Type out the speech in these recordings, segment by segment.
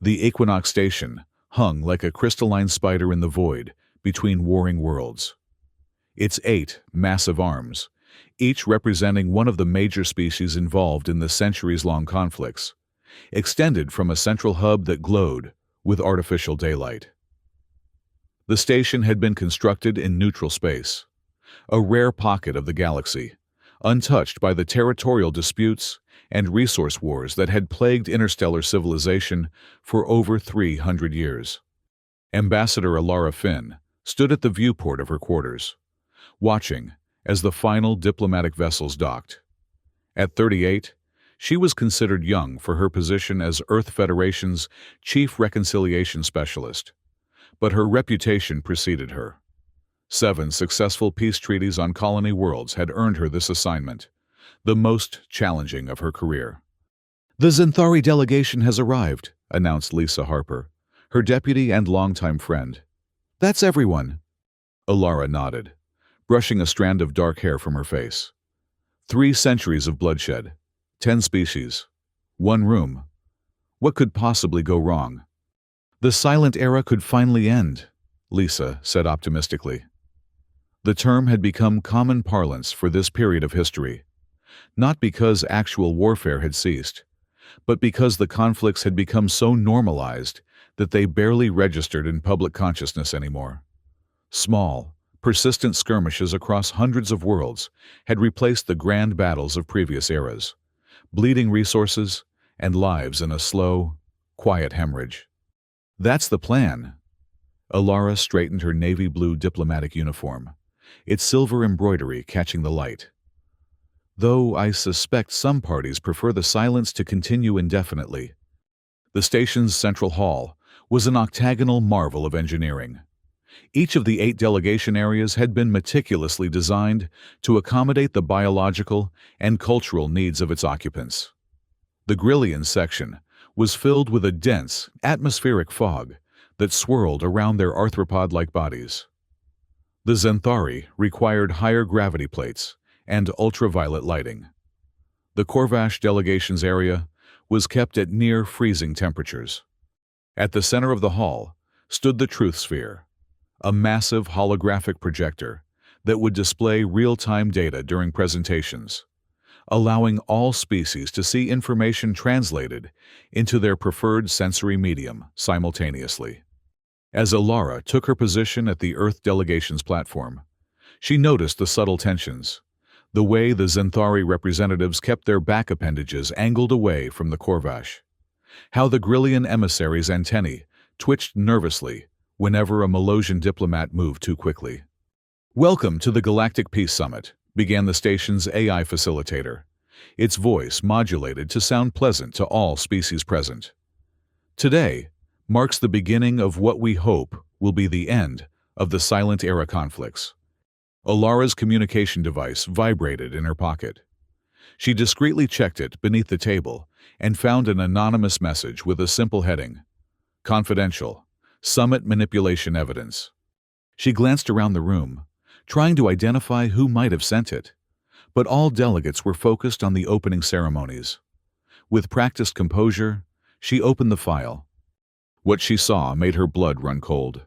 The Equinox Station hung like a crystalline spider in the void between warring worlds. Its 8 massive arms, each representing one of the major species involved in the centuries-long conflicts, extended from a central hub that glowed with artificial daylight. The station had been constructed in neutral space, a rare pocket of the galaxy, untouched by the territorial disputes and resource wars that had plagued interstellar civilization for over 300 years. Ambassador Alara Finn stood at the viewport of her quarters, watching as the final diplomatic vessels docked. At 38, she was considered young for her position as Earth Federation's Chief Reconciliation Specialist, but her reputation preceded her. 7 successful peace treaties on colony worlds had earned her this assignment, the most challenging of her career. "The Xanthari delegation has arrived," announced Lisa Harper, her deputy and longtime friend. "That's everyone." Alara nodded, brushing a strand of dark hair from her face. 3 centuries of bloodshed, 10 species, 1 room. What could possibly go wrong? "The silent era could finally end," Lisa said optimistically. The term had become common parlance for this period of history, not because actual warfare had ceased, but because the conflicts had become so normalized that they barely registered in public consciousness anymore. Small, persistent skirmishes across hundreds of worlds had replaced the grand battles of previous eras, bleeding resources and lives in a slow, quiet hemorrhage. "That's the plan." Alara straightened her navy blue diplomatic uniform, its silver embroidery catching the light. "Though I suspect some parties prefer the silence to continue indefinitely." The station's central hall was an octagonal marvel of engineering. Each of the 8 delegation areas had been meticulously designed to accommodate the biological and cultural needs of its occupants. The Grillian section was filled with a dense, atmospheric fog that swirled around their arthropod-like bodies. The Xanthari required higher gravity plates and ultraviolet lighting. The Corvash delegation's area was kept at near freezing temperatures. At the center of the hall stood the Truth Sphere, a massive holographic projector that would display real-time data during presentations, allowing all species to see information translated into their preferred sensory medium simultaneously. As Alara took her position at the Earth delegation's platform, she noticed the subtle tensions, the way the Xanthari representatives kept their back appendages angled away from the Corvash, how the Grillian emissaries' antennae twitched nervously whenever a Melosian diplomat moved too quickly. "Welcome to the Galactic Peace Summit," began the station's AI facilitator, its voice modulated to sound pleasant to all species present. "Today marks the beginning of what we hope will be the end of the Silent Era conflicts." Alara's communication device vibrated in her pocket. She discreetly checked it beneath the table and found an anonymous message with a simple heading: "Confidential. Summit manipulation evidence." She glanced around the room, trying to identify who might have sent it, but all delegates were focused on the opening ceremonies. With practiced composure, she opened the file. What she saw made her blood run cold.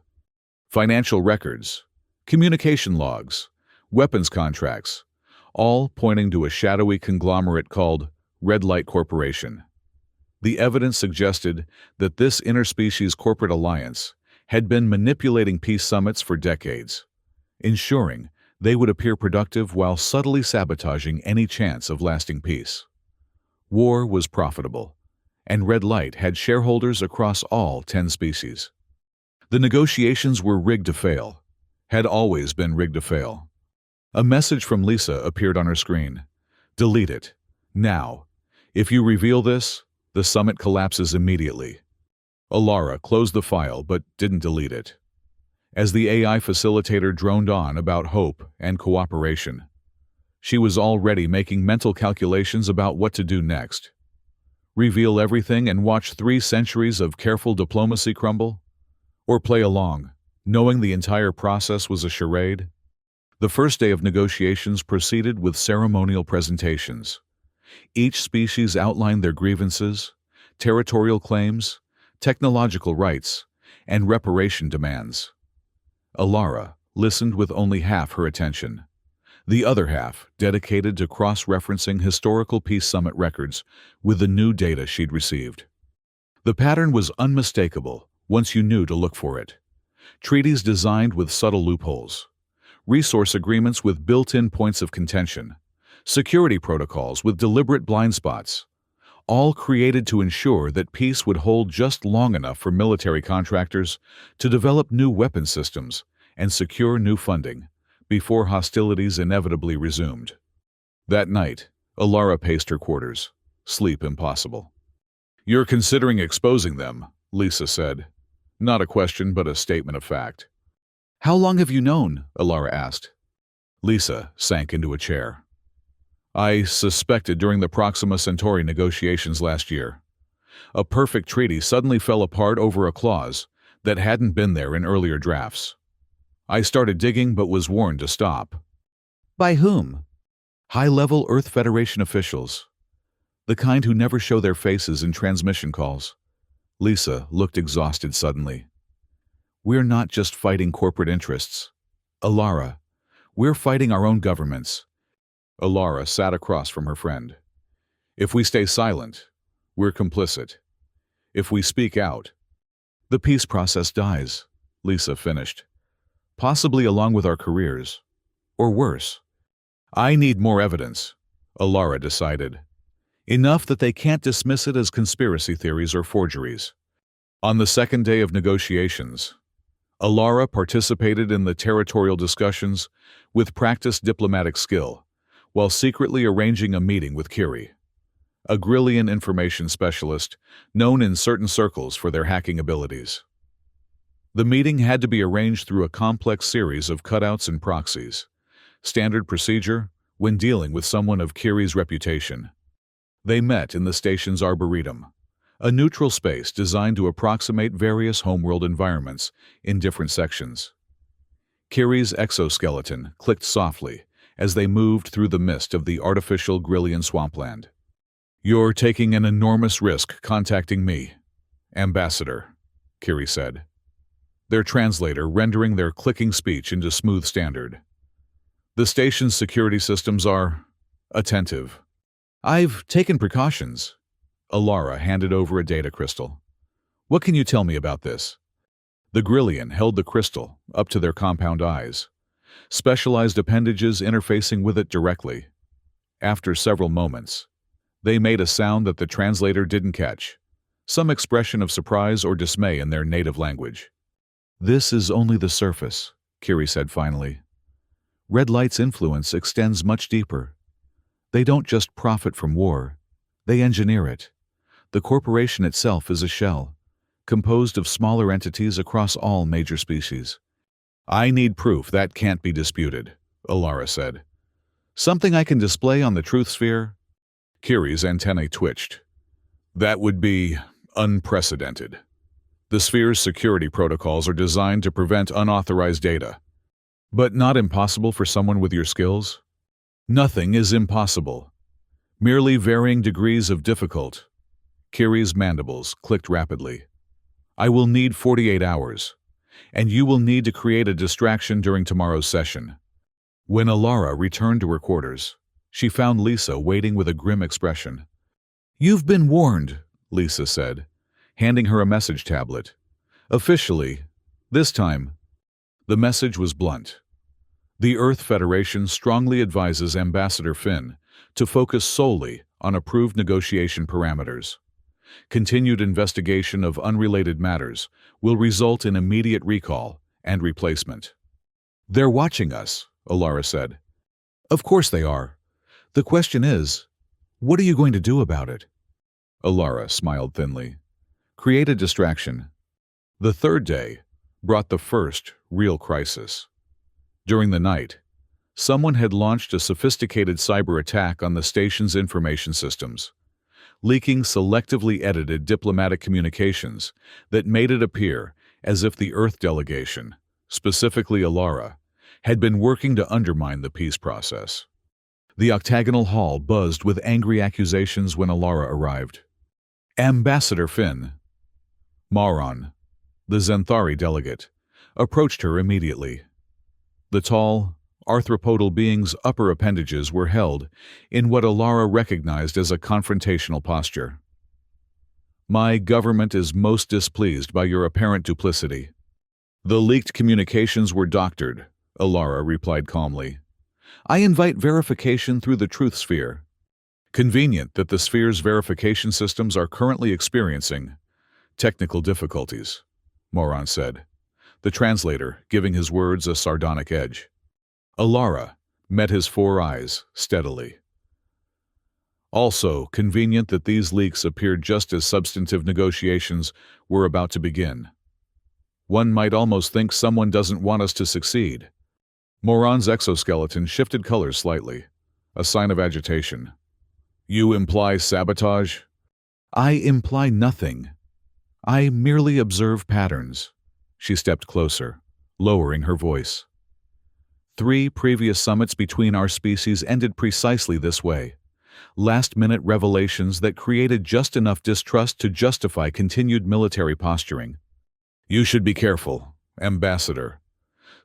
Financial records, communication logs, weapons contracts, all pointing to a shadowy conglomerate called Red Light Corporation. The evidence suggested that this interspecies corporate alliance had been manipulating peace summits for decades, ensuring they would appear productive while subtly sabotaging any chance of lasting peace. War was profitable, and Red Light had shareholders across all 10 species. The negotiations were rigged to fail, had always been rigged to fail. A message from Lisa appeared on her screen. "Delete it. Now. If you reveal this, the summit collapses immediately." Alara closed the file but didn't delete it. As the AI facilitator droned on about hope and cooperation, she was already making mental calculations about what to do next. Reveal everything and watch 3 centuries of careful diplomacy crumble? Or play along, knowing the entire process was a charade? The first day of negotiations proceeded with ceremonial presentations. Each species outlined their grievances, territorial claims, technological rights, and reparation demands. Alara listened with only half her attention. The other half dedicated to cross-referencing historical peace summit records with the new data she'd received. The pattern was unmistakable once you knew to look for it. Treaties designed with subtle loopholes, resource agreements with built-in points of contention, security protocols with deliberate blind spots, all created to ensure that peace would hold just long enough for military contractors to develop new weapon systems and secure new funding before hostilities inevitably resumed. That night, Alara paced her quarters, sleep impossible. "You're considering exposing them," Lisa said. Not a question, but a statement of fact. "How long have you known?" Alara asked. Lisa sank into a chair. "I suspected during the Proxima Centauri negotiations last year. A perfect treaty suddenly fell apart over a clause that hadn't been there in earlier drafts. I started digging but was warned to stop." "By whom?" "High-level Earth Federation officials. The kind who never show their faces in transmission calls." Lisa looked exhausted suddenly. "We're not just fighting corporate interests. Alara, we're fighting our own governments." Alara sat across from her friend. "If we stay silent, we're complicit. If we speak out, the peace process dies," Lisa finished. "Possibly along with our careers. Or worse." "I need more evidence," Alara decided. "Enough that they can't dismiss it as conspiracy theories or forgeries." On the second day of negotiations, Alara participated in the territorial discussions with practiced diplomatic skill, while secretly arranging a meeting with Kiri, a Grillian information specialist known in certain circles for their hacking abilities. The meeting had to be arranged through a complex series of cutouts and proxies, standard procedure when dealing with someone of Kiri's reputation. They met in the station's arboretum, a neutral space designed to approximate various homeworld environments in different sections. Kiri's exoskeleton clicked softly as they moved through the mist of the artificial Grillian swampland. "You're taking an enormous risk contacting me, Ambassador," Kiri said, their translator rendering their clicking speech into smooth standard. "The station's security systems are attentive." "I've taken precautions." Alara handed over a data crystal. "What can you tell me about this?" The Grillian held the crystal up to their compound eyes, specialized appendages interfacing with it directly. After several moments, they made a sound that the translator didn't catch, some expression of surprise or dismay in their native language. "This is only the surface," Kiri said finally. "Red Light's influence extends much deeper. They don't just profit from war, they engineer it. The corporation itself is a shell, composed of smaller entities across all major species." "I need proof that can't be disputed," Alara said. "Something I can display on the truth sphere?" Kiri's antennae twitched. "That would be unprecedented. The sphere's security protocols are designed to prevent unauthorized data. But not impossible for someone with your skills?" "Nothing is impossible. Merely varying degrees of difficult." Kiri's mandibles clicked rapidly. "I will need 48 hours, and you will need to create a distraction during tomorrow's session." When Alara returned to her quarters, she found Lisa waiting with a grim expression. "You've been warned," Lisa said, handing her a message tablet. "Officially, this time." The message was blunt. The Earth Federation strongly advises Ambassador Finn to focus solely on approved negotiation parameters. Continued investigation of unrelated matters will result in immediate recall and replacement. "They're watching us," Alara said. "Of course they are. The question is, what are you going to do about it?" Alara smiled thinly. "Create a distraction." The third day brought the first real crisis. During the night, someone had launched a sophisticated cyber attack on the station's information systems, leaking selectively edited diplomatic communications that made it appear as if the Earth delegation, specifically Alara, had been working to undermine the peace process. The octagonal hall buzzed with angry accusations when Alara arrived. "Ambassador Finn, Mauron, the Xanthari delegate, approached her immediately. The tall, arthropodal being's upper appendages were held in what Alara recognized as a confrontational posture. "My government is most displeased by your apparent duplicity." "The leaked communications were doctored," Alara replied calmly. "I invite verification through the truth sphere." "Convenient that the sphere's verification systems are currently experiencing technical difficulties," Moron said, the translator giving his words a sardonic edge. Alara met his four eyes steadily. "Also convenient that these leaks appeared just as substantive negotiations were about to begin. One might almost think someone doesn't want us to succeed." Moron's exoskeleton shifted colors slightly, a sign of agitation. "You imply sabotage?" "I imply nothing. I merely observe patterns." She stepped closer, lowering her voice. 3 previous summits between our species ended precisely this way. Last-minute revelations that created just enough distrust to justify continued military posturing. "You should be careful, Ambassador.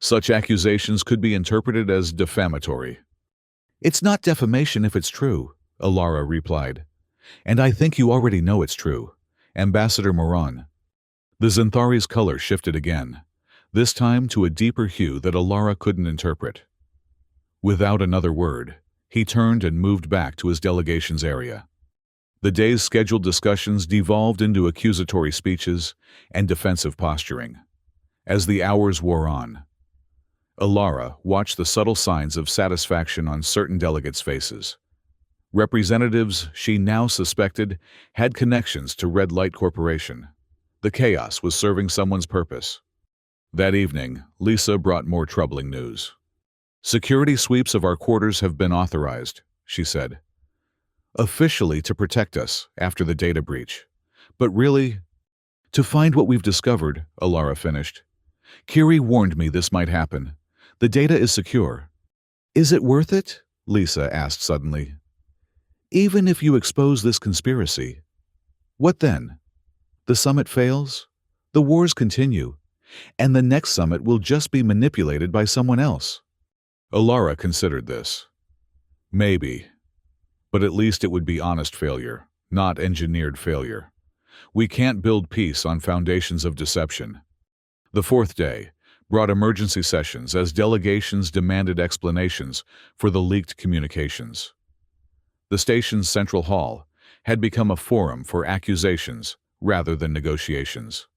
Such accusations could be interpreted as defamatory." "It's not defamation if it's true," Alara replied. "And I think you already know it's true, Ambassador Moron." The Xanthari's color shifted again, this time to a deeper hue that Alara couldn't interpret. Without another word, he turned and moved back to his delegation's area. The day's scheduled discussions devolved into accusatory speeches and defensive posturing. As the hours wore on, Alara watched the subtle signs of satisfaction on certain delegates' faces. Representatives she now suspected had connections to Red Light Corporation. The chaos was serving someone's purpose. That evening, Lisa brought more troubling news. "Security sweeps of our quarters have been authorized," she said. "Officially to protect us after the data breach. But really, to find what we've discovered," Alara finished. "Kiri warned me this might happen. The data is secure." "Is it worth it?" Lisa asked suddenly. "Even if you expose this conspiracy, what then? The summit fails, the wars continue, and the next summit will just be manipulated by someone else." Alara considered this. Maybe, but at least it would be honest failure, not engineered failure. We can't build peace on foundations of deception. The 4th day brought emergency sessions as delegations demanded explanations for the leaked communications. The station's central hall had become a forum for accusations rather than negotiations.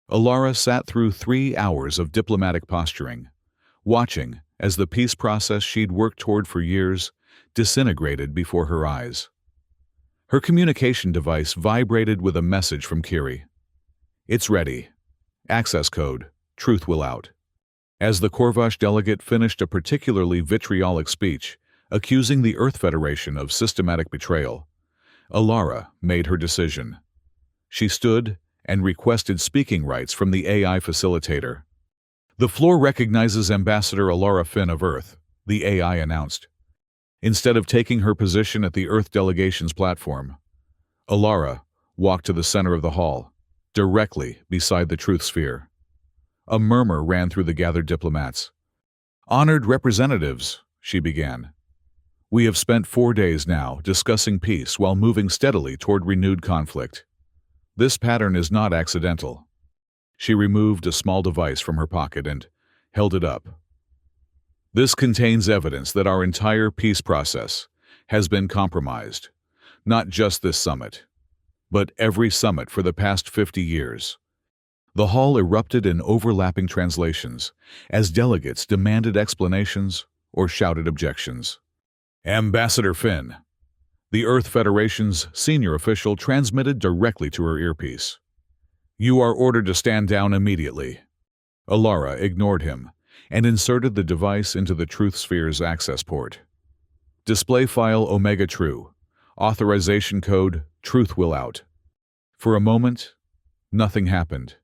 Alara sat through 3 hours of diplomatic posturing, watching as the peace process she'd worked toward for years disintegrated before her eyes. Her communication device vibrated with a message from Kiri. "It's ready. Access code. Truth will out." As the Korvash delegate finished a particularly vitriolic speech, accusing the Earth Federation of systematic betrayal, Alara made her decision. She stood and requested speaking rights from the AI facilitator. "The floor recognizes Ambassador Alara Finn of Earth," the AI announced. Instead of taking her position at the Earth delegation's platform, Alara walked to the center of the hall, directly beside the truth sphere. A murmur ran through the gathered diplomats. "Honored representatives," she began. "We have spent 4 days now discussing peace while moving steadily toward renewed conflict. This pattern is not accidental." She removed a small device from her pocket and held it up. "This contains evidence that our entire peace process has been compromised, not just this summit, but every summit for the past 50 years. The hall erupted in overlapping translations as delegates demanded explanations or shouted objections. "Ambassador Finn," the Earth Federation's senior official transmitted directly to her earpiece. "You are ordered to stand down immediately." Alara ignored him and inserted the device into the Truth Sphere's access port. "Display file Omega True. Authorization code Truth will out." For a moment, nothing happened.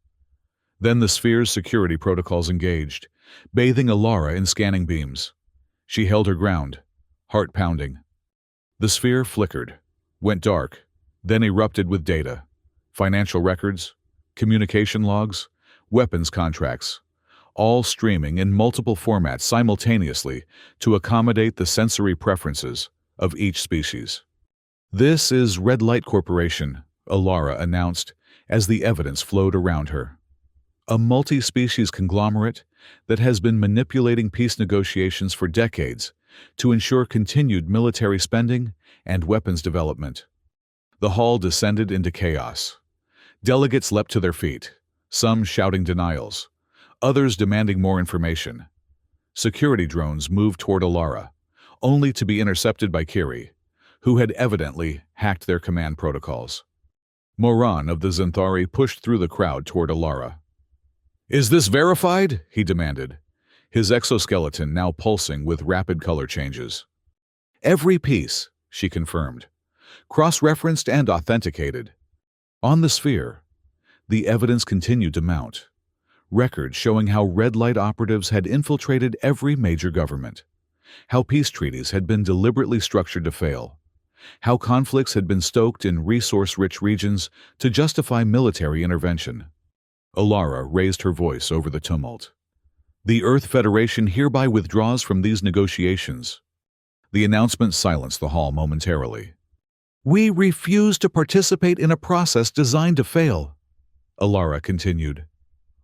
Then the sphere's security protocols engaged, bathing Alara in scanning beams. She held her ground, heart pounding. The sphere flickered, went dark, then erupted with data, financial records, communication logs, weapons contracts, all streaming in multiple formats simultaneously to accommodate the sensory preferences of each species. "This is Red Light Corporation," Alara announced as the evidence flowed around her. "A multi-species conglomerate that has been manipulating peace negotiations for decades to ensure continued military spending and weapons development." The hall descended into chaos. Delegates leapt to their feet, some shouting denials, others demanding more information. Security drones moved toward Alara, only to be intercepted by Kiri, who had evidently hacked their command protocols. Moran of the Xanthari pushed through the crowd toward Alara. "Is this verified?" he demanded, his exoskeleton now pulsing with rapid color changes. "Every piece," she confirmed, "cross-referenced and authenticated." On the sphere, the evidence continued to mount. Records showing how red light operatives had infiltrated every major government, how peace treaties had been deliberately structured to fail, how conflicts had been stoked in resource-rich regions to justify military intervention. Alara raised her voice over the tumult. "The Earth Federation hereby withdraws from these negotiations." The announcement silenced the hall momentarily. "We refuse to participate in a process designed to fail," Alara continued.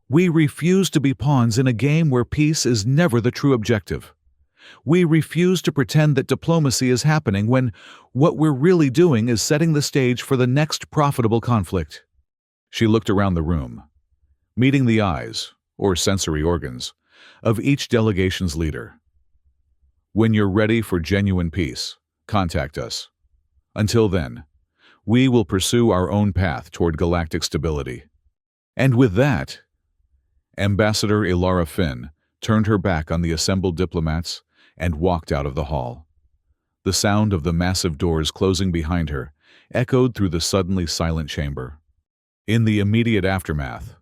"We refuse to be pawns in a game where peace is never the true objective. We refuse to pretend that diplomacy is happening when what we're really doing is setting the stage for the next profitable conflict." She looked around the room, meeting the eyes, or sensory organs, of each delegation's leader. "When you're ready for genuine peace, contact us. Until then, we will pursue our own path toward galactic stability." And with that, Ambassador Ilara Finn turned her back on the assembled diplomats and walked out of the hall. The sound of the massive doors closing behind her echoed through the suddenly silent chamber. In the immediate aftermath,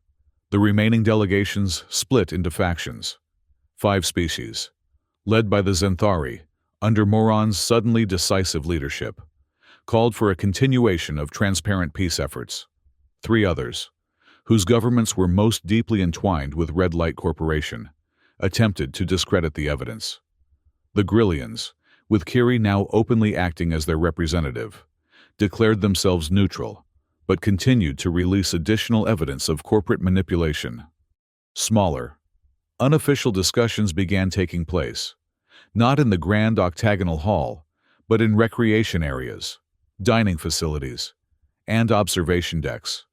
the remaining delegations split into factions. 5 species, led by the Xanthari, under Moran's suddenly decisive leadership, called for a continuation of transparent peace efforts. 3 others, whose governments were most deeply entwined with Red Light Corporation, attempted to discredit the evidence. The Grillians, with Kiri now openly acting as their representative, declared themselves neutral, but continued to release additional evidence of corporate manipulation. Smaller, unofficial discussions began taking place, not in the grand octagonal hall, but in recreation areas, dining facilities, and observation decks.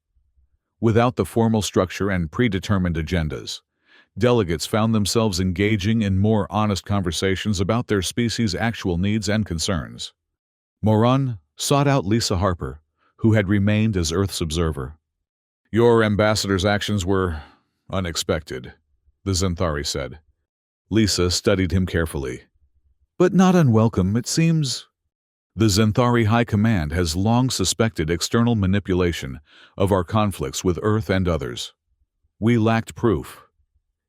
Without the formal structure and predetermined agendas, delegates found themselves engaging in more honest conversations about their species' actual needs and concerns. Moran sought out Lisa Harper, who had remained as Earth's observer. "Your ambassador's actions were unexpected," the Xanthari said. Lisa studied him carefully. "But not unwelcome, it seems." The Xanthari High Command has long suspected external manipulation of our conflicts with Earth and others. We lacked proof.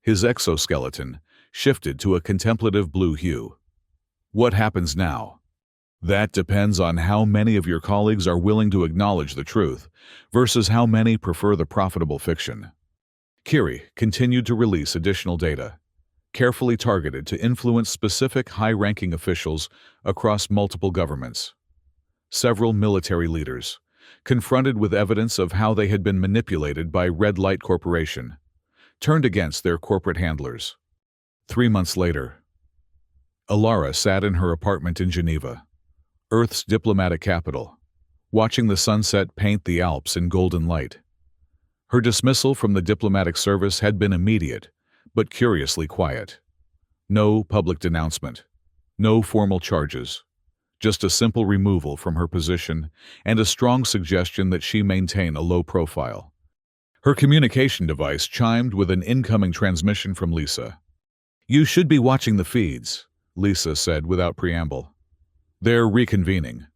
His exoskeleton shifted to a contemplative blue hue. "What happens now? That depends on how many of your colleagues are willing to acknowledge the truth versus how many prefer the profitable fiction." Kiri continued to release additional data, carefully targeted to influence specific high-ranking officials across multiple governments. Several military leaders, confronted with evidence of how they had been manipulated by Red Light Corporation, turned against their corporate handlers. 3 months later, Alara sat in her apartment in Geneva, Earth's diplomatic capital, watching the sunset paint the Alps in golden light. Her dismissal from the diplomatic service had been immediate, but curiously quiet. No public denouncement, no formal charges, just a simple removal from her position and a strong suggestion that she maintain a low profile. Her communication device chimed with an incoming transmission from Lisa. "You should be watching the feeds," Lisa said without preamble. "They're reconvening."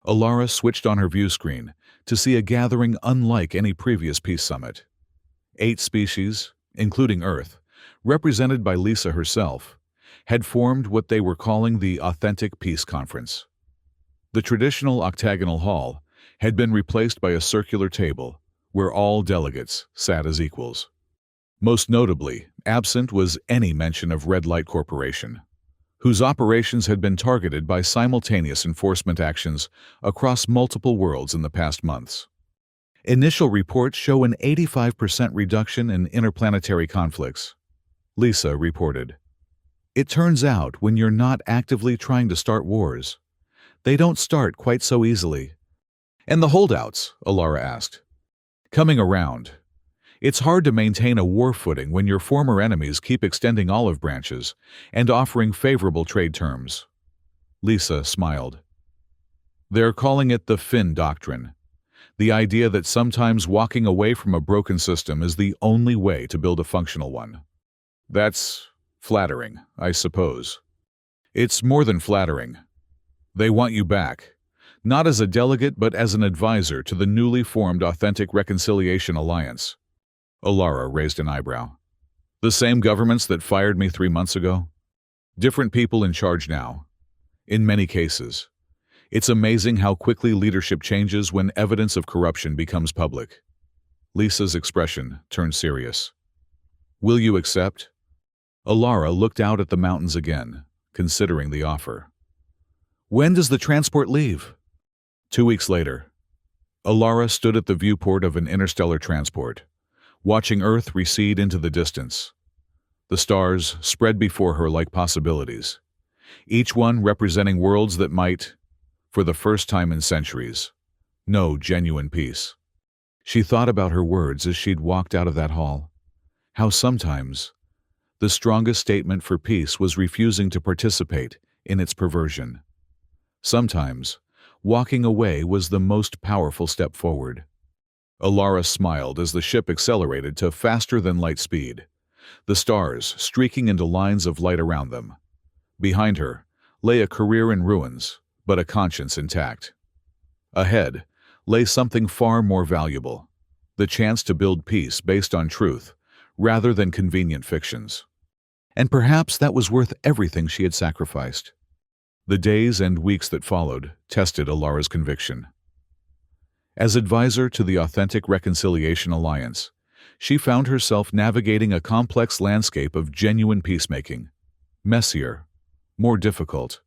Alara switched on her view screen to see a gathering unlike any previous peace summit. 8 species, including Earth, represented by Lisa herself, had formed what they were calling the Authentic Peace Conference. The traditional octagonal hall had been replaced by a circular table where all delegates sat as equals. Most notably, absent was any mention of Red Light Corporation, whose operations had been targeted by simultaneous enforcement actions across multiple worlds in the past months. Initial reports show an 85% reduction in interplanetary conflicts, Lisa reported. It turns out when you're not actively trying to start wars, they don't start quite so easily. And the holdouts? Alara asked. Coming around. It's hard to maintain a war footing when your former enemies keep extending olive branches and offering favorable trade terms. Lisa smiled. They're calling it the Finn Doctrine, the idea that sometimes walking away from a broken system is the only way to build a functional one. That's flattering, I suppose. It's more than flattering. They want you back, not as a delegate but as an advisor to the newly formed Authentic Reconciliation Alliance. Alara raised an eyebrow. The same governments that fired me 3 months ago? Different people in charge now. In many cases. It's amazing how quickly leadership changes when evidence of corruption becomes public. Lisa's expression turned serious. Will you accept? Alara looked out at the mountains again, considering the offer. When does the transport leave? 2 weeks later. Alara stood at the viewport of an interstellar transport, watching Earth recede into the distance. The stars spread before her like possibilities, each one representing worlds that might, for the first time in centuries, know genuine peace. She thought about her words as she'd walked out of that hall. How sometimes the strongest statement for peace was refusing to participate in its perversion. Sometimes walking away was the most powerful step forward. Alara smiled as the ship accelerated to faster-than-light speed, the stars streaking into lines of light around them. Behind her lay a career in ruins, but a conscience intact. Ahead lay something far more valuable, the chance to build peace based on truth, rather than convenient fictions. And perhaps that was worth everything she had sacrificed. The days and weeks that followed tested Alara's conviction. As advisor to the Authentic Reconciliation Alliance, she found herself navigating a complex landscape of genuine peacemaking, messier, more difficult,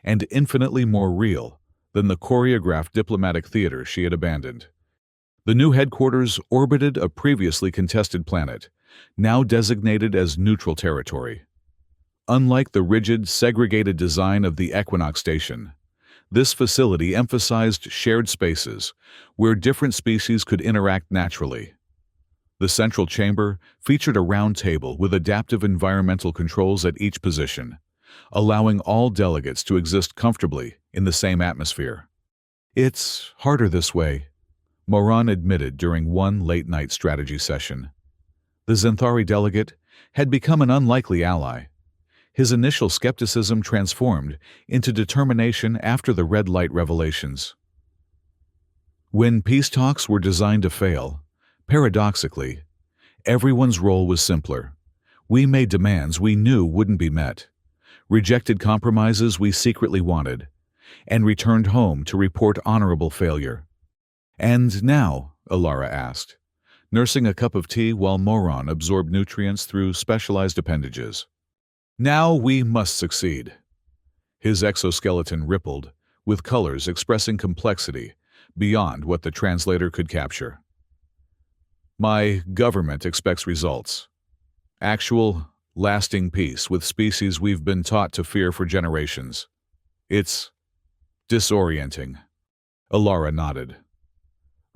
and infinitely more real than the choreographed diplomatic theater she had abandoned. The new headquarters orbited a previously contested planet, now designated as neutral territory. Unlike the rigid, segregated design of the Equinox Station, this facility emphasized shared spaces where different species could interact naturally. The central chamber featured a round table with adaptive environmental controls at each position, allowing all delegates to exist comfortably in the same atmosphere. It's harder this way, Moran admitted during one late-night strategy session. The Zenthari delegate had become an unlikely ally. His initial skepticism transformed into determination after the red light revelations. When peace talks were designed to fail, paradoxically, everyone's role was simpler. We made demands we knew wouldn't be met, rejected compromises we secretly wanted, and returned home to report honorable failure. And now, Alara asked, nursing a cup of tea while Moran absorbed nutrients through specialized appendages. Now we must succeed. His exoskeleton rippled, with colors expressing complexity beyond what the translator could capture. My government expects results. Actual, lasting peace with species we've been taught to fear for generations. It's disorienting. Alara nodded.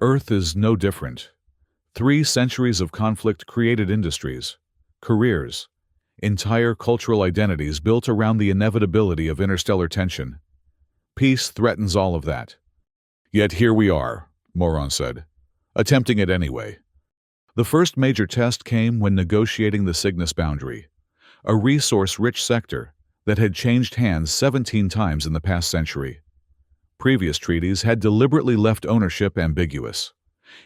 Earth is no different. 3 centuries of conflict created industries, careers, entire cultural identities built around the inevitability of interstellar tension. Peace threatens all of that. Yet here we are, Moran said, attempting it anyway. The first major test came when negotiating the Cygnus boundary, a resource-rich sector that had changed hands 17 times in the past century. Previous treaties had deliberately left ownership ambiguous,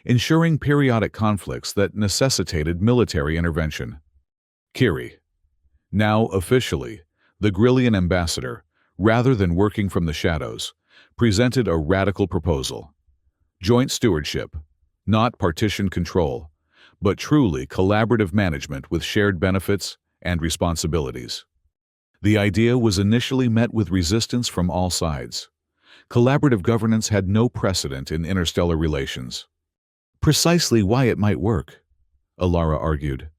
ensuring periodic conflicts that necessitated military intervention. Kiri, now officially the Grillian ambassador, rather than working from the shadows, presented a radical proposal. Joint stewardship, Not partition control, but truly collaborative management with shared benefits and responsibilities. The idea was initially met with resistance from all sides. Collaborative governance had no precedent in interstellar relations. Precisely why it might work, Alara argued.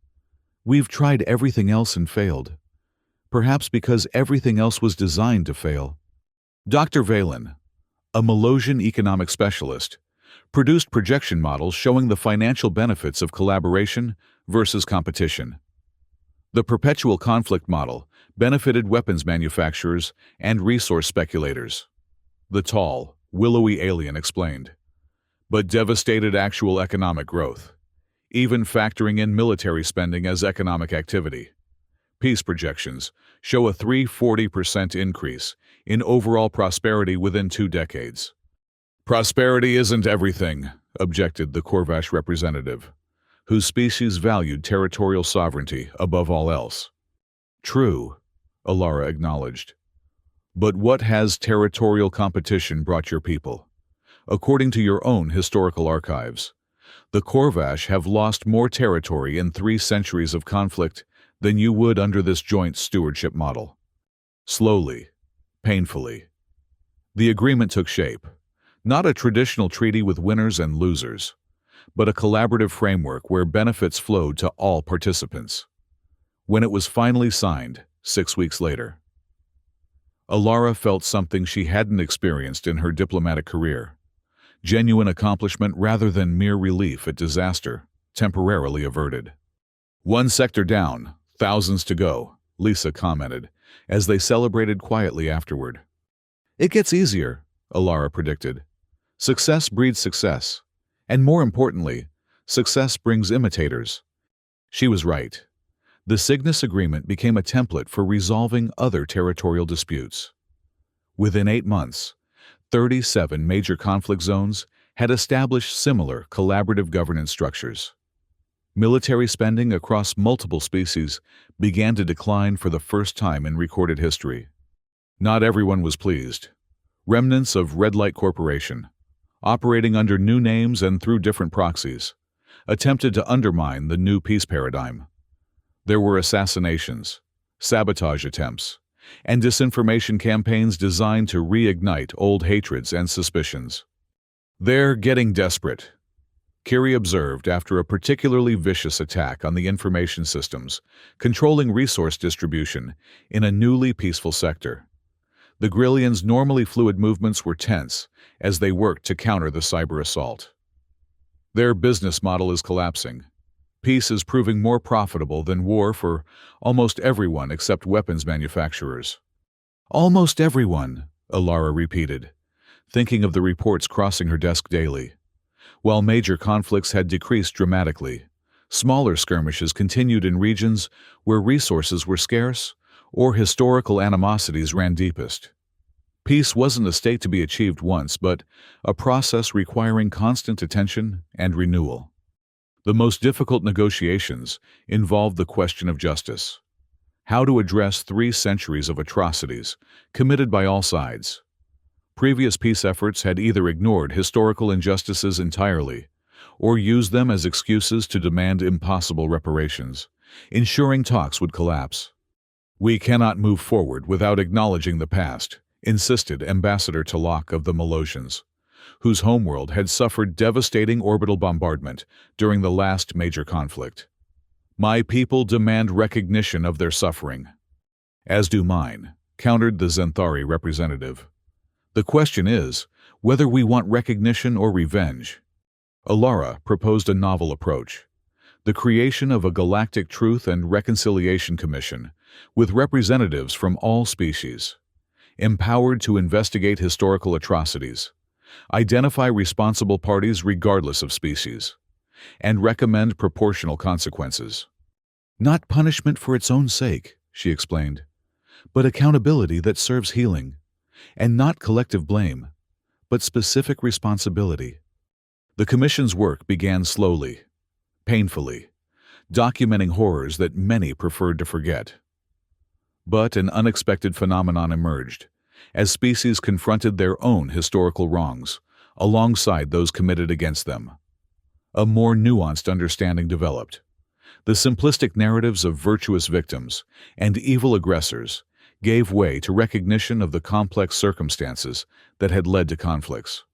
We've tried everything else and failed. Perhaps because everything else was designed to fail. Dr. Valen, a Malosian economic specialist, produced projection models showing the financial benefits of collaboration versus competition. The perpetual conflict model benefited weapons manufacturers and resource speculators. The tall, willowy alien explained, but devastated actual economic growth, even factoring in military spending as economic activity. Peace projections show a 340% increase in overall prosperity within 2 decades. Prosperity isn't everything, objected the Corvash representative, whose species valued territorial sovereignty above all else. True, Alara acknowledged. But what has territorial competition brought your people? According to your own historical archives, the Corvash have lost more territory in 3 centuries of conflict than you would under this joint stewardship model. Slowly, painfully. The agreement took shape, not a traditional treaty with winners and losers, but a collaborative framework where benefits flowed to all participants. When it was finally signed, 6 weeks later, Alara felt something she hadn't experienced in her diplomatic career. Genuine accomplishment rather than mere relief at disaster, temporarily averted. One sector down, thousands to go, Lisa commented, as they celebrated quietly afterward. It gets easier, Alara predicted. Success breeds success. And more importantly, success brings imitators. She was right. The Cygnus Agreement became a template for resolving other territorial disputes. Within 8 months, 37 major conflict zones had established similar collaborative governance structures. Military spending across multiple species began to decline for the first time in recorded history. Not everyone was pleased. Remnants of Red Light Corporation, operating under new names and through different proxies, attempted to undermine the new peace paradigm. There were assassinations, sabotage attempts, and disinformation campaigns designed to reignite old hatreds and suspicions. They're getting desperate, Curie observed after a particularly vicious attack on the information systems, controlling resource distribution in a newly peaceful sector. The Grillians' normally fluid movements were tense as they worked to counter the cyber assault. Their business model is collapsing. Peace is proving more profitable than war for almost everyone except weapons manufacturers. Almost everyone, Alara repeated, thinking of the reports crossing her desk daily. While major conflicts had decreased dramatically, smaller skirmishes continued in regions where resources were scarce or historical animosities ran deepest. Peace wasn't a state to be achieved once, but a process requiring constant attention and renewal. The most difficult negotiations involved the question of justice. How to address 3 centuries of atrocities committed by all sides. Previous peace efforts had either ignored historical injustices entirely or used them as excuses to demand impossible reparations, ensuring talks would collapse. We cannot move forward without acknowledging the past, insisted Ambassador Talak of the Malosians, whose homeworld had suffered devastating orbital bombardment during the last major conflict. My people demand recognition of their suffering. As do mine, countered the Zenthari representative. The question is whether we want recognition or revenge. Alara proposed a novel approach, the creation of a Galactic Truth and Reconciliation Commission with representatives from all species, empowered to investigate historical atrocities, identify responsible parties regardless of species, and recommend proportional consequences. Not punishment for its own sake, she explained, but accountability that serves healing, and not collective blame, but specific responsibility. The Commission's work began slowly, painfully, documenting horrors that many preferred to forget. But an unexpected phenomenon emerged, as species confronted their own historical wrongs, alongside those committed against them. A more nuanced understanding developed. The simplistic narratives of virtuous victims and evil aggressors gave way to recognition of the complex circumstances that had led to conflicts.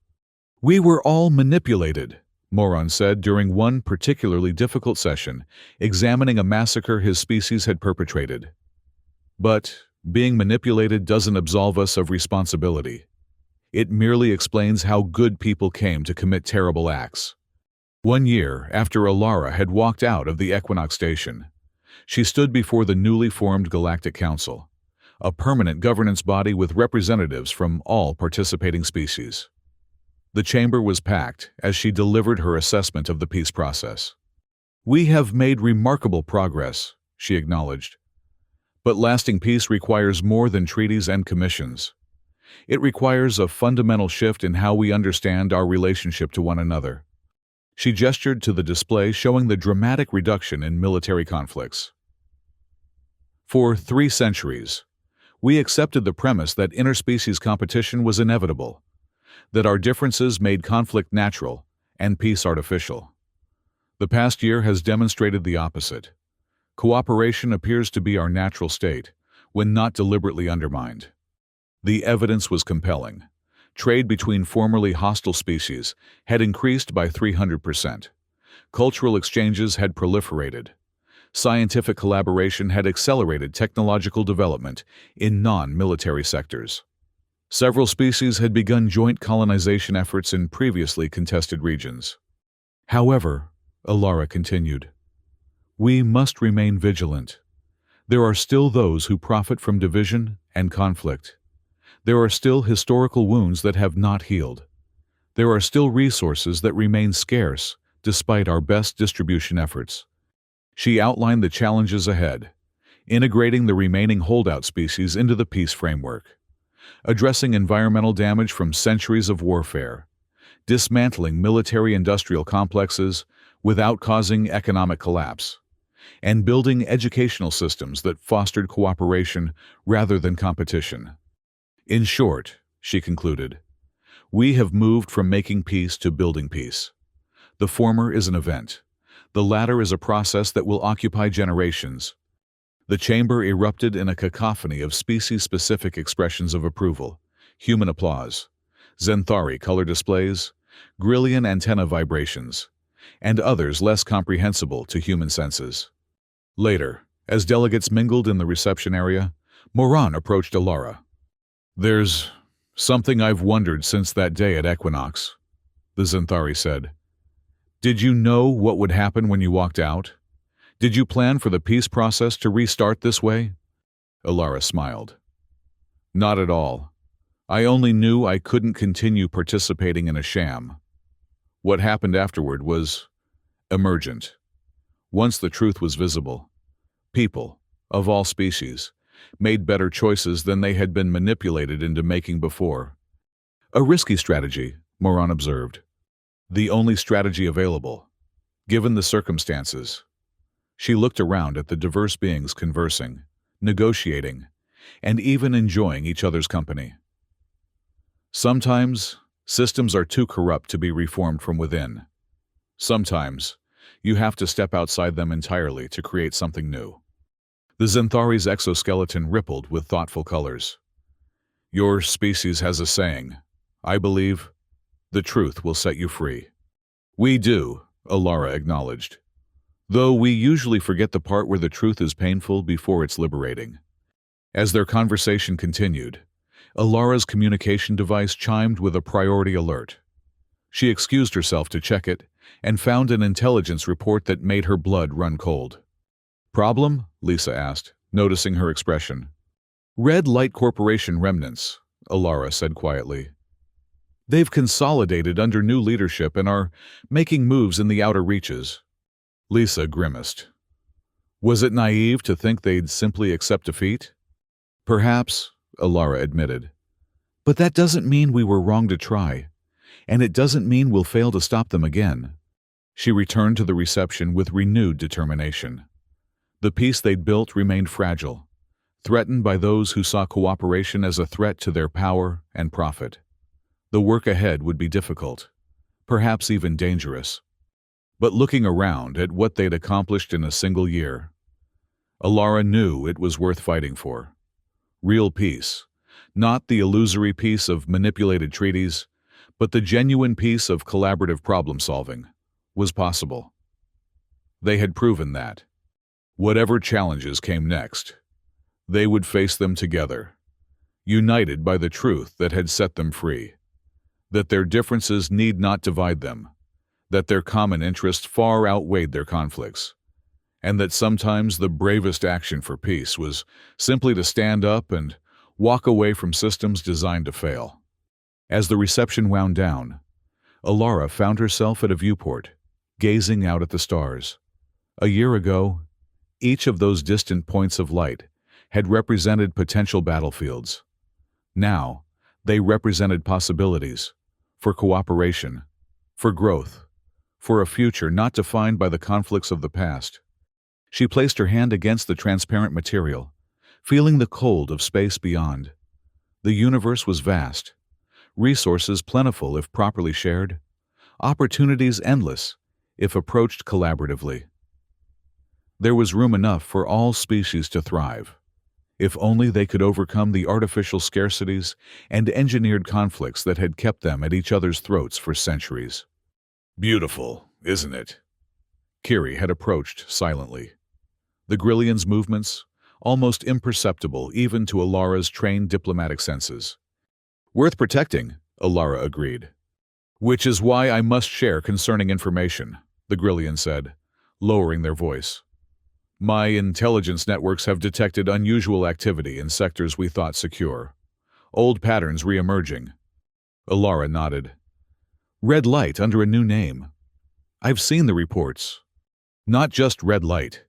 "We were all manipulated," Moron said during one particularly difficult session, examining a massacre his species had perpetrated. But being manipulated doesn't absolve us of responsibility. It merely explains how good people came to commit terrible acts. 1 year after Alara had walked out of the Equinox Station, she stood before the newly formed Galactic Council, a permanent governance body with representatives from all participating species. The chamber was packed as she delivered her assessment of the peace process. "We have made remarkable progress," she acknowledged. "But lasting peace requires more than treaties and commissions. It requires a fundamental shift in how we understand our relationship to one another." She gestured to the display showing the dramatic reduction in military conflicts. "For 3 centuries, we accepted the premise that interspecies competition was inevitable, that our differences made conflict natural and peace artificial. The past year has demonstrated the opposite. Cooperation appears to be our natural state, when not deliberately undermined." The evidence was compelling. Trade between formerly hostile species had increased by 300%. Cultural exchanges had proliferated. Scientific collaboration had accelerated technological development in non-military sectors. Several species had begun joint colonization efforts in previously contested regions. "However," Alara continued, "we must remain vigilant. There are still those who profit from division and conflict. There are still historical wounds that have not healed. There are still resources that remain scarce despite our best distribution efforts." She outlined the challenges ahead, integrating the remaining holdout species into the peace framework, addressing environmental damage from centuries of warfare, dismantling military-industrial complexes without causing economic collapse, and building educational systems that fostered cooperation rather than competition. "In short," she concluded, "we have moved from making peace to building peace. The former is an event. The latter is a process that will occupy generations." The chamber erupted in a cacophony of species-specific expressions of approval: human applause, Xanthari color displays, Grillian antenna vibrations, and others less comprehensible to human senses. Later, as delegates mingled in the reception area, Moran approached Alara. "There's something I've wondered since that day at Equinox," the Xanthari said. "Did you know what would happen when you walked out? Did you plan for the peace process to restart this way?" Alara smiled. "Not at all. I only knew I couldn't continue participating in a sham. What happened afterward was emergent. Once the truth was visible, people, of all species, made better choices than they had been manipulated into making before." "A risky strategy," Moran observed. "The only strategy available, given the circumstances." She looked around at the diverse beings conversing, negotiating, and even enjoying each other's company. "Sometimes, systems are too corrupt to be reformed from within. Sometimes, you have to step outside them entirely to create something new." The Xanthari's exoskeleton rippled with thoughtful colors. "Your species has a saying, I believe, 'The truth will set you free.'" "We do," Alara acknowledged. "Though we usually forget the part where the truth is painful before it's liberating." As their conversation continued, Alara's communication device chimed with a priority alert. She excused herself to check it and found an intelligence report that made her blood run cold. "Problem?" Lisa asked, noticing her expression. "Red Light Corporation remnants," Alara said quietly. "They've consolidated under new leadership and are making moves in the outer reaches." Lisa grimaced. Was it naive to think they'd simply accept defeat? "Perhaps," Alara admitted. "But that doesn't mean we were wrong to try, and it doesn't mean we'll fail to stop them again." She returned to the reception with renewed determination. The peace they'd built remained fragile, threatened by those who saw cooperation as a threat to their power and profit. The work ahead would be difficult, perhaps even dangerous. But looking around at what they'd accomplished in a single year, Alara knew it was worth fighting for. Real peace, not the illusory peace of manipulated treaties, but the genuine peace of collaborative problem-solving, was possible. They had proven that. Whatever challenges came next, they would face them together, united by the truth that had set them free, that their differences need not divide them, that their common interests far outweighed their conflicts, and that sometimes the bravest action for peace was simply to stand up and walk away from systems designed to fail. As the reception wound down, Alara found herself at a viewport, gazing out at the stars. A year ago, each of those distant points of light had represented potential battlefields. Now, they represented possibilities for cooperation, for growth, for a future not defined by the conflicts of the past. She placed her hand against the transparent material, feeling the cold of space beyond. The universe was vast, resources plentiful if properly shared, opportunities endless if approached collaboratively. There was room enough for all species to thrive, if only they could overcome the artificial scarcities and engineered conflicts that had kept them at each other's throats for centuries. Beautiful, isn't it? Kiri had approached silently. The Grillian's movements, almost imperceptible even to Alara's trained diplomatic senses. Worth protecting, Alara agreed. Which is why I must share concerning information, the Grillian said, lowering their voice. My intelligence networks have detected unusual activity in sectors we thought secure. Old patterns re-emerging. Alara nodded. Red light under a new name. I've seen the reports. Not just red light.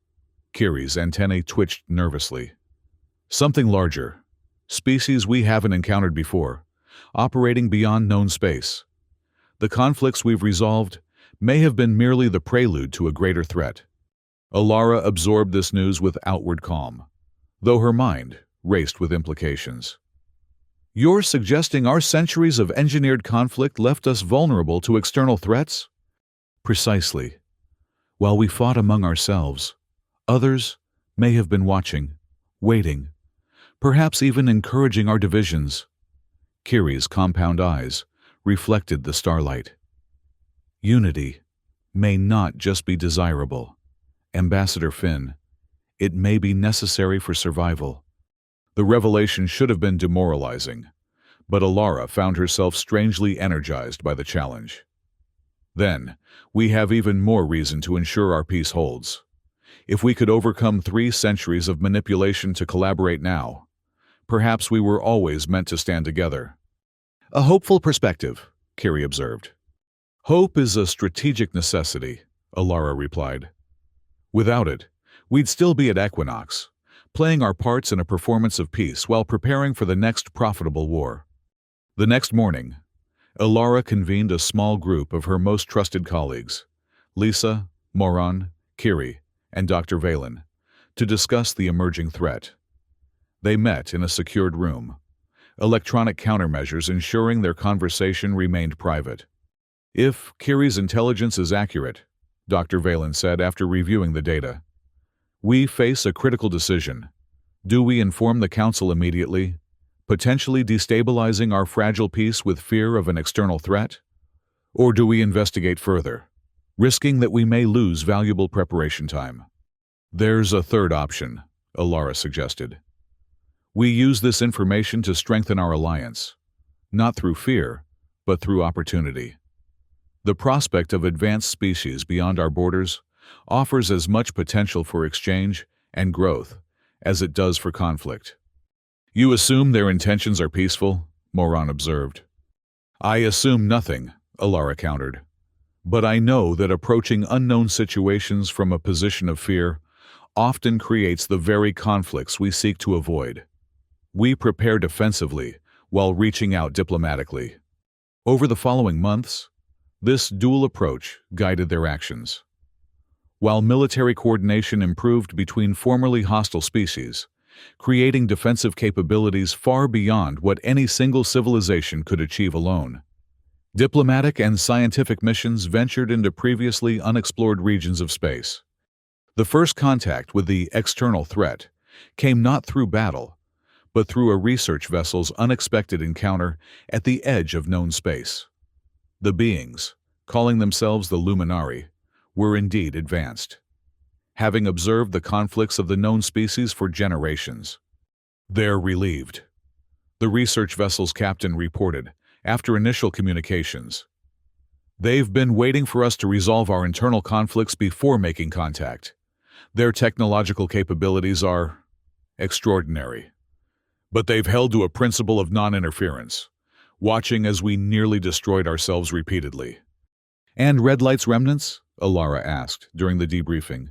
Kiri's antennae twitched nervously. Something larger. Species we haven't encountered before, operating beyond known space. The conflicts we've resolved may have been merely the prelude to a greater threat. Alara absorbed this news with outward calm, though her mind raced with implications. You're suggesting our centuries of engineered conflict left us vulnerable to external threats? Precisely. While we fought among ourselves, others may have been watching, waiting, perhaps even encouraging our divisions. Kiri's compound eyes reflected the starlight. Unity may not just be desirable. Ambassador Finn, it may be necessary for survival. The revelation should have been demoralizing, but Alara found herself strangely energized by the challenge. Then, we have even more reason to ensure our peace holds. If we could overcome 3 centuries of manipulation to collaborate now, perhaps we were always meant to stand together. A hopeful perspective, Kiri observed. Hope is a strategic necessity, Alara replied. Without it, we'd still be at Equinox, playing our parts in a performance of peace while preparing for the next profitable war. The next morning, Alara convened a small group of her most trusted colleagues, Lisa, Moran, Kiri, and Dr. Valen, to discuss the emerging threat. They met in a secured room, electronic countermeasures ensuring their conversation remained private. If Kiri's intelligence is accurate, Dr. Valen said after reviewing the data, we face a critical decision. Do we inform the Council immediately, potentially destabilizing our fragile peace with fear of an external threat? Or do we investigate further, risking that we may lose valuable preparation time? There's a third option, Alara suggested. We use this information to strengthen our alliance, not through fear, but through opportunity. The prospect of advanced species beyond our borders offers as much potential for exchange and growth as it does for conflict. You assume their intentions are peaceful, Moran observed. I assume nothing, Alara countered. But I know that approaching unknown situations from a position of fear often creates the very conflicts we seek to avoid. We prepare defensively while reaching out diplomatically. Over the following months, this dual approach guided their actions. While military coordination improved between formerly hostile species, creating defensive capabilities far beyond what any single civilization could achieve alone. Diplomatic and scientific missions ventured into previously unexplored regions of space. The first contact with the external threat came not through battle, but through a research vessel's unexpected encounter at the edge of known space. The beings, calling themselves the Luminari, were indeed advanced, having observed the conflicts of the known species for generations. They're relieved, the research vessel's captain reported after initial communications. They've been waiting for us to resolve our internal conflicts before making contact. Their technological capabilities are extraordinary. But they've held to a principle of non-interference, watching as we nearly destroyed ourselves repeatedly. And Red Light's remnants? Alara asked during the debriefing.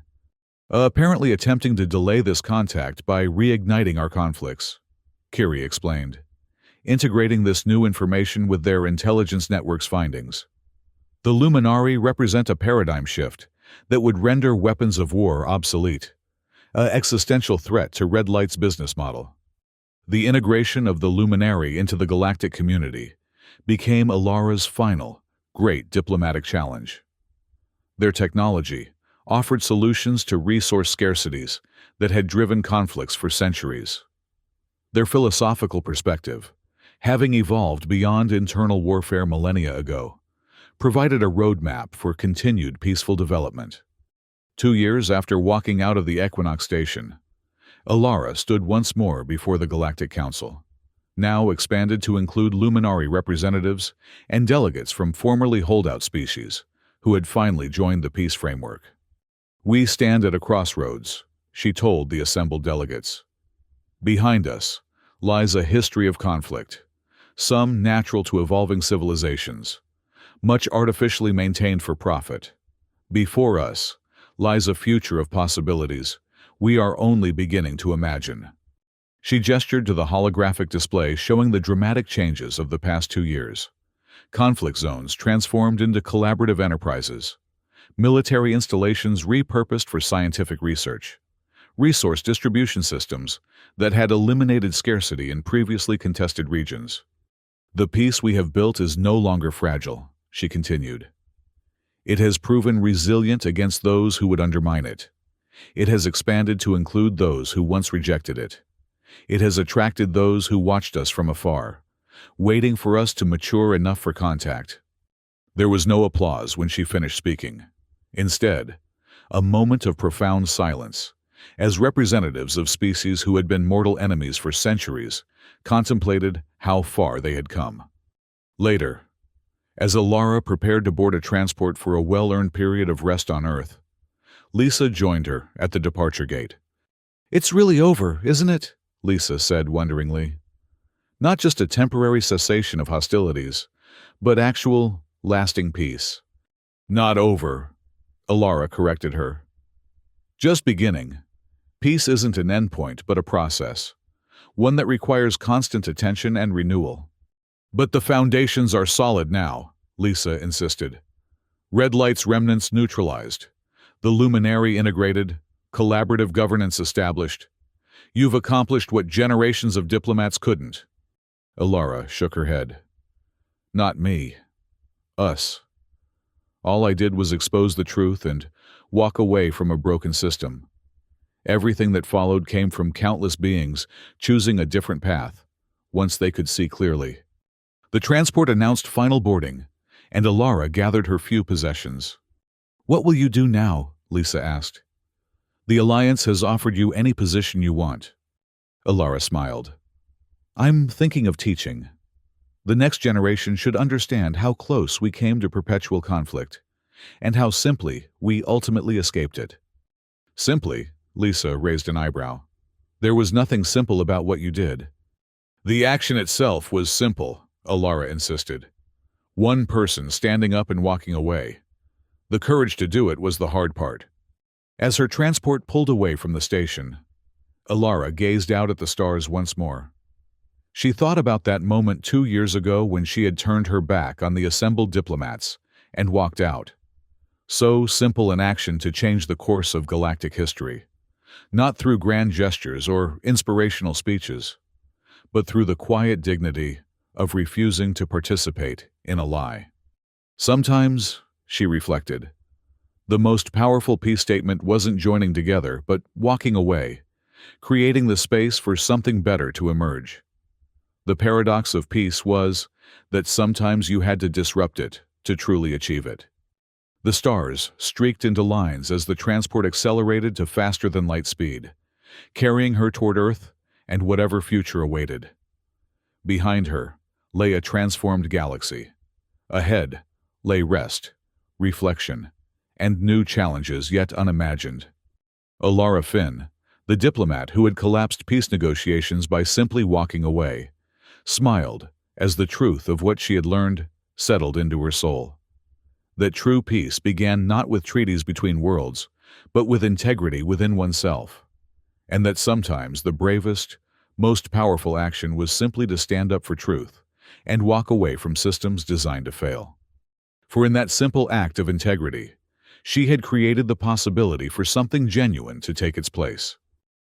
Apparently attempting to delay this contact by reigniting our conflicts, Kiri explained, integrating this new information with their intelligence network's findings. The Luminari represent a paradigm shift that would render weapons of war obsolete, an existential threat to Red Light's business model. The integration of the Luminari into the galactic community became Alara's final, great diplomatic challenge. Their technology offered solutions to resource scarcities that had driven conflicts for centuries. Their philosophical perspective, having evolved beyond internal warfare millennia ago, provided a roadmap for continued peaceful development. 2 years after walking out of the Equinox Station, Alara stood once more before the Galactic Council, now expanded to include Luminari representatives and delegates from formerly holdout species who had finally joined the peace framework. "We stand at a crossroads," she told the assembled delegates. "Behind us lies a history of conflict, some natural to evolving civilizations, much artificially maintained for profit. Before us lies a future of possibilities we are only beginning to imagine." She gestured to the holographic display showing the dramatic changes of the past 2 years. Conflict zones transformed into collaborative enterprises, military installations repurposed for scientific research, resource distribution systems that had eliminated scarcity in previously contested regions. "The peace we have built is no longer fragile," she continued. "It has proven resilient against those who would undermine it. It has expanded to include those who once rejected it. It has attracted those who watched us from afar, waiting for us to mature enough for contact." There was no applause when she finished speaking. Instead, a moment of profound silence, as representatives of species who had been mortal enemies for centuries contemplated how far they had come. Later, as Alara prepared to board a transport for a well-earned period of rest on Earth, Lisa joined her at the departure gate. "It's really over, isn't it?" Lisa said wonderingly. "Not just a temporary cessation of hostilities, but actual, lasting peace." "Not over," Alara corrected her. "Just beginning. Peace isn't an endpoint, but a process, one that requires constant attention and renewal." "But the foundations are solid now," Lisa insisted. "Red Light's remnants neutralized, the Luminary integrated, collaborative governance established. You've accomplished what generations of diplomats couldn't." Alara shook her head. "Not me. Us. All I did was expose the truth and walk away from a broken system. Everything that followed came from countless beings choosing a different path, once they could see clearly." The transport announced final boarding, and Alara gathered her few possessions. "What will you do now?" Lisa asked. "The Alliance has offered you any position you want." Alara smiled. "I'm thinking of teaching. The next generation should understand how close we came to perpetual conflict, and how simply we ultimately escaped it." "Simply?" Lisa raised an eyebrow. "There was nothing simple about what you did." "The action itself was simple," Alara insisted. "One person standing up and walking away. The courage to do it was the hard part." As her transport pulled away from the station, Alara gazed out at the stars once more. She thought about that moment 2 years ago when she had turned her back on the assembled diplomats and walked out. So simple an action to change the course of galactic history, not through grand gestures or inspirational speeches, but through the quiet dignity of refusing to participate in a lie. Sometimes, she reflected, the most powerful peace statement wasn't joining together, but walking away, creating the space for something better to emerge. The paradox of peace was that sometimes you had to disrupt it to truly achieve it. The stars streaked into lines as the transport accelerated to faster than light speed, carrying her toward Earth and whatever future awaited. Behind her lay a transformed galaxy. Ahead lay rest, reflection, and new challenges yet unimagined. Alara Finn, the diplomat who had collapsed peace negotiations by simply walking away, smiled as the truth of what she had learned settled into her soul. That true peace began not with treaties between worlds, but with integrity within oneself. And that sometimes the bravest, most powerful action was simply to stand up for truth and walk away from systems designed to fail. For in that simple act of integrity, she had created the possibility for something genuine to take its place.